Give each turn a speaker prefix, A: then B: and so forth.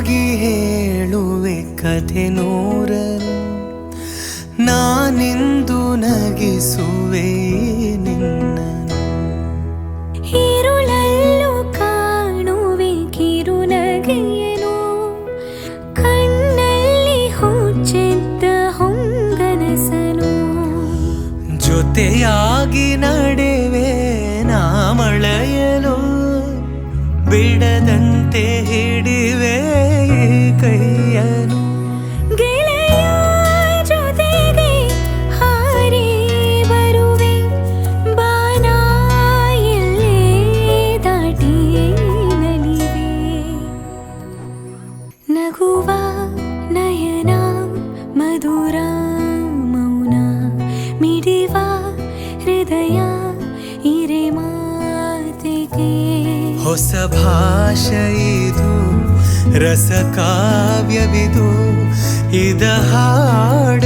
A: ಜೊತೆಯಾಗಿ ಹೇಳುವೆ ಕಥೆ ನೂರನು, ನಾನಿಂದು ನಗಿಸುವೆ ನಿನ್ನನು.
B: ಈರುಳಲ್ಲೂ ಕಾಣುವೆ ಕಿರುನಗೆಯನು, ಕಣ್ಣಲ್ಲಿ ಹುಚ್ಚಿದ್ದ ಹೊಂಗನಸನು.
A: ಜೊತೆಯಾಗಿ ನಡೆವೆ ನಾ ಮಳೆಯಲು, ಬಿಡದಂತೆ ಹಿಡಿವೆ ಕೈಯನು.
B: ಗೆಳೆಯ ಜೊತೆಗೆ ಹಾರಿ ಬರುವೆ, ಬಾನ ಎಲ್ಲೇ ದಾಟಿ ನಲಿವೆ. ನಗುವ ನಯನ ಮಧುರ ಮೌನ, ಮಿಡಿವ ಹೃದಯ ಇರೆ ಮಾತಿಗೆ.
A: ಹೊಸ ಭಾಷೆ ಇದು, ರಸ ಕಾವ್ಯವಿದು, ಇದ ಹಾಡ